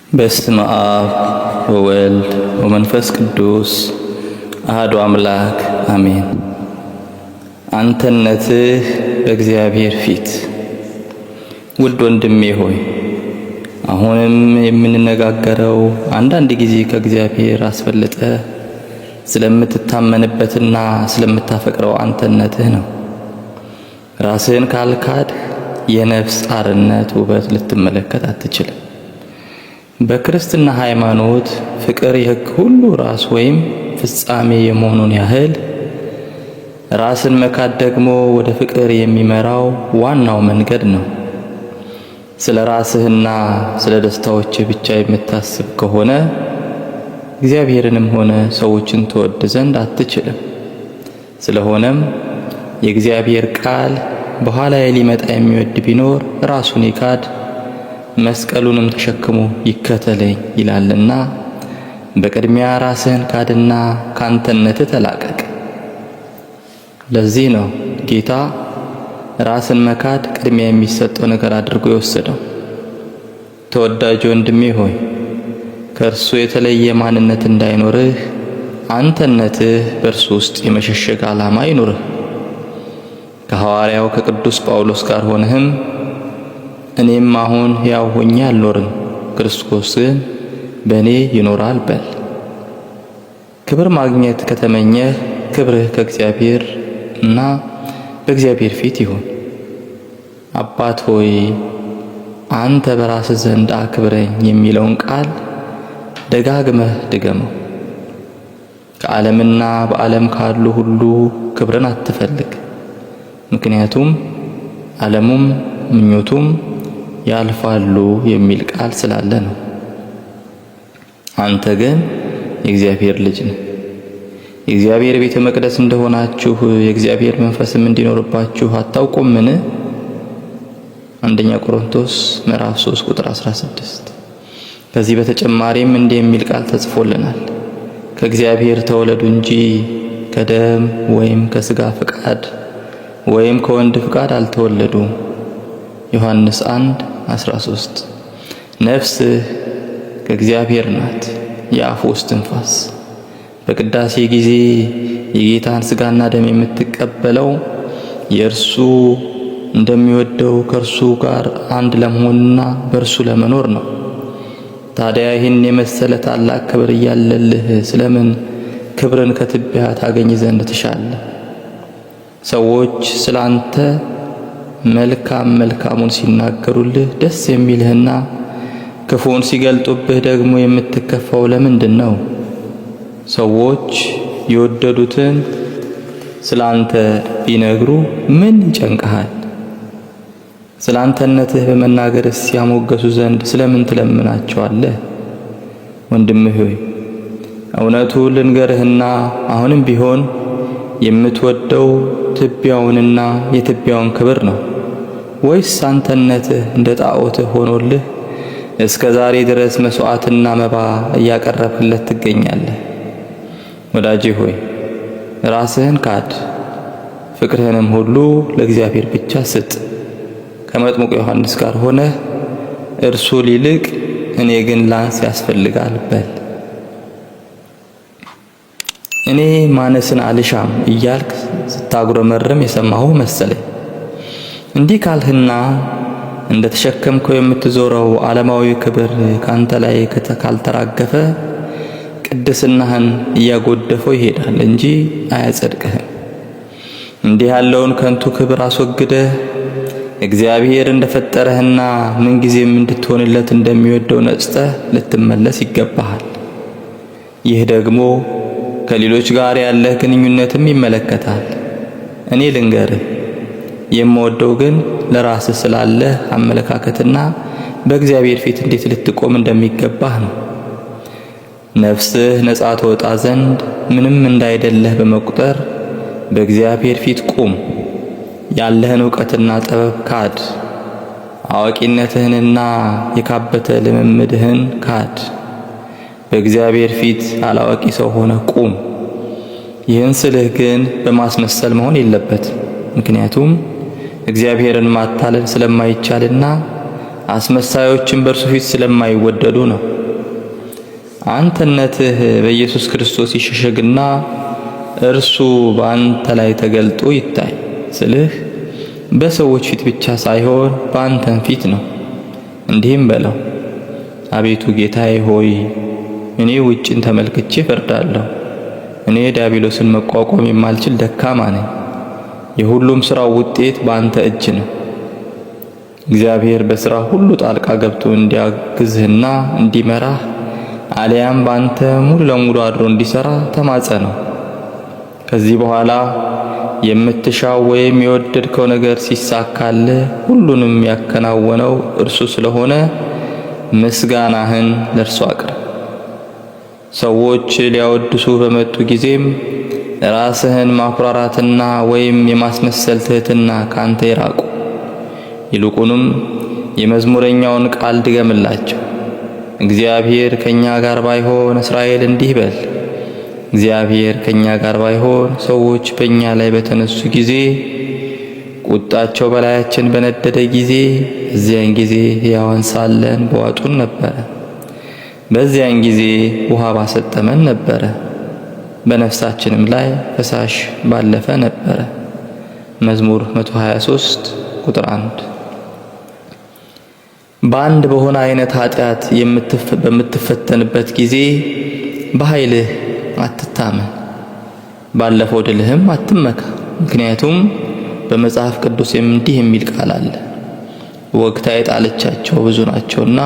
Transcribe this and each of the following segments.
በስመ አብ ወወልድ ወመንፈስ ቅዱስ አሐዱ አምላክ አሜን። አንተነትህ በእግዚአብሔር ፊት። ውድ ወንድሜ ሆይ አሁንም የምንነጋገረው አንዳንድ ጊዜ ከእግዚአብሔር አስፈልጠ ስለምትታመንበትና ስለምታፈቅረው አንተነትህ ነው። ራስህን ካልካድ የነፍስ አርነት ውበት ልትመለከት አትችልም። በክርስትና ሃይማኖት ፍቅር የሕግ ሁሉ ራስ ወይም ፍጻሜ የመሆኑን ያህል ራስን መካድ ደግሞ ወደ ፍቅር የሚመራው ዋናው መንገድ ነው። ስለ ራስህና ስለ ደስታዎች ብቻ የምታስብ ከሆነ እግዚአብሔርንም ሆነ ሰዎችን ትወድ ዘንድ አትችልም። ስለሆነም የእግዚአብሔር ቃል በኋላ ሊመጣ የሚወድ ቢኖር ራሱን ይካድ መስቀሉንም ተሸክሞ ይከተለኝ ይላልና በቅድሚያ ራስህን ካድና ካንተነት ተላቀቅ። ለዚህ ነው ጌታ ራስን መካድ ቅድሚያ የሚሰጠው ነገር አድርጎ የወሰደው። ተወዳጅ ወንድሜ ሆይ ከእርሱ የተለየ ማንነት እንዳይኖርህ አንተነትህ በእርሱ ውስጥ የመሸሸግ ዓላማ ይኑርህ። ከሐዋርያው ከቅዱስ ጳውሎስ ጋር ሆነህም እኔም አሁን ሕያው ሆኜ አልኖርም፣ ክርስቶስ ግን በእኔ ይኖራል በል። ክብር ማግኘት ከተመኘህ ክብርህ ከእግዚአብሔር እና በእግዚአብሔር ፊት ይሁን። አባት ሆይ አንተ በራስህ ዘንድ አክብረኝ የሚለውን ቃል ደጋግመህ ድገመው። ከዓለምና በዓለም ካሉ ሁሉ ክብርን አትፈልግ። ምክንያቱም ዓለሙም ምኞቱም ያልፋሉ የሚል ቃል ስላለ ነው። አንተ ግን የእግዚአብሔር ልጅ ነህ። የእግዚአብሔር ቤተ መቅደስ እንደሆናችሁ የእግዚአብሔር መንፈስም እንዲኖርባችሁ አታውቁምን? አንደኛ ቆሮንቶስ ምዕራፍ 3 ቁጥር 16። ከዚህ በተጨማሪም እንዲህ የሚል ቃል ተጽፎልናል። ከእግዚአብሔር ተወለዱ እንጂ ከደም ወይም ከሥጋ ፍቃድ ወይም ከወንድ ፍቃድ አልተወለዱም። ዮሐንስ 1:13። ነፍስህ ከእግዚአብሔር ናት፣ የአፉ እስትንፋስ። በቅዳሴ ጊዜ የጌታን ሥጋና ደም የምትቀበለው የእርሱ እንደሚወደው ከእርሱ ጋር አንድ ለመሆንና በእርሱ ለመኖር ነው። ታዲያ ይህን የመሰለ ታላቅ ክብር እያለልህ ስለምን ክብርን ከትቢያ ታገኝ ዘንድ ትሻለህ? ሰዎች ስላንተ መልካሙን ሲናገሩልህ ደስ የሚልህና ክፉን ሲገልጡብህ ደግሞ የምትከፋው ለምንድን ነው? ሰዎች የወደዱትን ስላንተ ቢነግሩ ምን ይጨንቅሃል? ስላንተነትህ በመናገርስ ሲያሞገሱ ዘንድ ስለምን ትለምናቸዋለህ? ወንድምህ ሆይ እውነቱ ልንገርህና አሁንም ቢሆን የምትወደው ትቢያውንና የትቢያውን ክብር ነው ወይስ አንተነትህ እንደ ጣዖትህ ሆኖልህ እስከ ዛሬ ድረስ መስዋዕትና መባ እያቀረብክለት ትገኛለህ? ወዳጄ ሆይ ራስህን ካድ፣ ፍቅርህንም ሁሉ ለእግዚአብሔር ብቻ ስጥ። ከመጥምቁ ዮሐንስ ጋር ሆነህ እርሱ ሊልቅ እኔ ግን ላንስ ያስፈልጋል በል። እኔ ማነስን አልሻም እያልክ ስታጉረመርም የሰማሁ መሰለኝ። እንዲህ ካልህና እንደ ተሸከምከው የምትዞረው ዓለማዊ ክብር ካንተ ላይ ካልተራገፈ ቅድስናህን እያጎደፈው ይሄዳል እንጂ አያጸድቅህም። እንዲህ ያለውን ከንቱ ክብር አስወግደህ እግዚአብሔር እንደፈጠረህና ምንጊዜም እንድትሆንለት እንደሚወደው ነጽተህ ልትመለስ ይገባሃል። ይህ ደግሞ ከሌሎች ጋር ያለህ ግንኙነትም ይመለከታል። እኔ ልንገርህ፣ የምወደው ግን ለራስህ ስላለህ አመለካከትና በእግዚአብሔር ፊት እንዴት ልትቆም እንደሚገባህ ነው። ነፍስህ ነጻ ትወጣ ዘንድ ምንም እንዳይደለህ በመቁጠር በእግዚአብሔር ፊት ቁም። ያለህን ዕውቀትና ጥበብ ካድ። አዋቂነትህንና የካበተ ልምምድህን ካድ። በእግዚአብሔር ፊት አላዋቂ ሰው ሆነ ቁም። ይህን ስልህ ግን በማስመሰል መሆን የለበትም። ምክንያቱም እግዚአብሔርን ማታለል ስለማይቻልና አስመሳዮችን በእርሱ ፊት ስለማይወደዱ ነው። አንተነትህ በኢየሱስ ክርስቶስ ይሸሸግና እርሱ በአንተ ላይ ተገልጦ ይታይ ስልህ በሰዎች ፊት ብቻ ሳይሆን በአንተም ፊት ነው። እንዲህም በለው፣ አቤቱ ጌታዬ ሆይ እኔ ውጭን ተመልክቼ ፈርዳለሁ። እኔ ዲያብሎስን መቋቋም የማልችል ደካማ ነኝ። የሁሉም ሥራው ውጤት በአንተ እጅ ነው። እግዚአብሔር በሥራ ሁሉ ጣልቃ ገብቶ እንዲያግዝህና እንዲመራህ አልያም በአንተ ሙሉ ለሙሉ አድሮ እንዲሠራ ተማጸነው። ከዚህ በኋላ የምትሻው ወይም የወደድከው ነገር ሲሳካልህ ሁሉንም ያከናወነው እርሱ ስለሆነ ምስጋናህን ለእርሱ አቅርብ። ሰዎች ሊያወድሱ በመጡ ጊዜም ራስህን ማኩራራትና ወይም የማስመሰል ትሕትና ካንተ ይራቁ። ይልቁንም የመዝሙረኛውን ቃል ድገምላቸው። እግዚአብሔር ከኛ ጋር ባይሆን እስራኤል እንዲህ በል፣ እግዚአብሔር ከኛ ጋር ባይሆን ሰዎች በእኛ ላይ በተነሱ ጊዜ፣ ቁጣቸው በላያችን በነደደ ጊዜ፣ በዚያን ጊዜ ሕያዋን ሳለን በዋጡን ነበረ። በዚያን ጊዜ ውሃ ባሰጠመን ነበረ፣ በነፍሳችንም ላይ ፈሳሽ ባለፈ ነበረ። መዝሙር 123 ቁጥር 1። በአንድ በሆነ አይነት ኃጢአት በምትፈተንበት ጊዜ በኃይልህ አትታመን፣ ባለፈው ድልህም አትመካ። ምክንያቱም በመጽሐፍ ቅዱስ እንዲህ የሚል ቃል አለ፣ ወግታ የጣለቻቸው ብዙ ናቸውና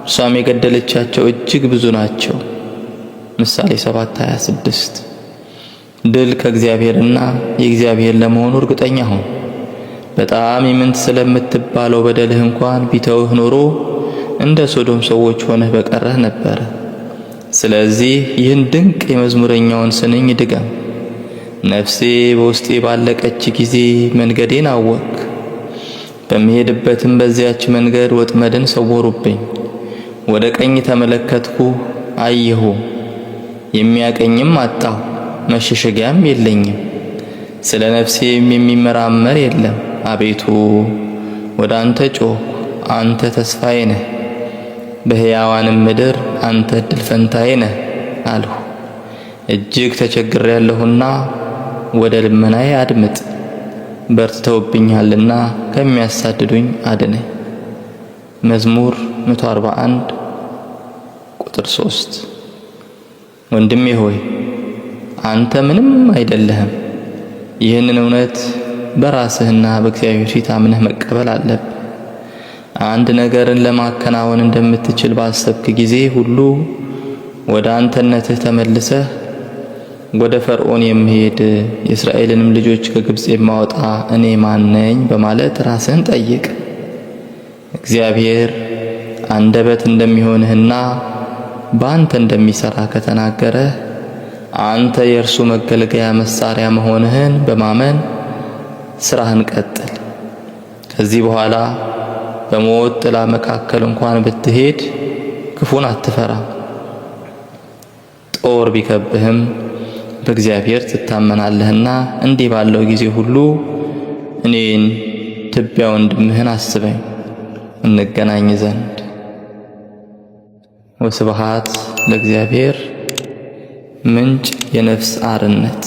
እርሷም የገደለቻቸው እጅግ ብዙ ናቸው። ምሳሌ 7:26። ድል ከእግዚአብሔርና የእግዚአብሔር ለመሆኑ እርግጠኛ ሁን። በጣም ኢምንት ስለምትባለው በደልህ እንኳን ቢተውህ ኖሮ እንደ ሶዶም ሰዎች ሆነህ በቀረህ ነበረ። ስለዚህ ይህን ድንቅ የመዝሙረኛውን ስንኝ ድገም። ነፍሴ በውስጤ ባለቀች ጊዜ መንገዴን አወክ። በሚሄድበትም በዚያች መንገድ ወጥመድን ሰወሩብኝ። ወደ ቀኝ ተመለከትኩ አየሁ፣ የሚያቀኝም አጣሁ፣ መሸሸጊያም የለኝም። ስለ ነፍሴም የሚመራመር የለም። አቤቱ ወደ አንተ ጮኽኩ፣ አንተ ተስፋዬ ነህ። በሕያዋንም ምድር አንተ ዕድል ፈንታዬ ነህ አልሁ። እጅግ ተቸግሬያለሁና ወደ ልመናዬ አድምጥ። በርትተውብኛልና ከሚያሳድዱኝ አድነኝ። መዝሙር 141 ቁጥር 3። ወንድሜ ሆይ አንተ ምንም አይደለህም። ይህንን እውነት በራስህና በእግዚአብሔር ፊት አምነህ መቀበል አለብህ። አንድ ነገርን ለማከናወን እንደምትችል ባሰብክ ጊዜ ሁሉ ወደ አንተነትህ ተመልሰህ ወደ ፈርዖን የምሄድ የእስራኤልንም ልጆች ከግብጽ የማወጣ እኔ ማን ነኝ በማለት ራስህን ጠይቅ። እግዚአብሔር አንደበት እንደሚሆንህና በአንተ እንደሚሠራ ከተናገረህ አንተ የእርሱ መገልገያ መሳሪያ መሆንህን በማመን ሥራህን ቀጥል። ከዚህ በኋላ በሞት ጥላ መካከል እንኳን ብትሄድ ክፉን አትፈራም። ጦር ቢከብህም በእግዚአብሔር ትታመናለህና እንዲህ ባለው ጊዜ ሁሉ እኔን ትቢያ ወንድምህን አስበኝ እንገናኝ ዘንድ። ወስብሐት ለእግዚአብሔር። ምንጭ የነፍስ አርነት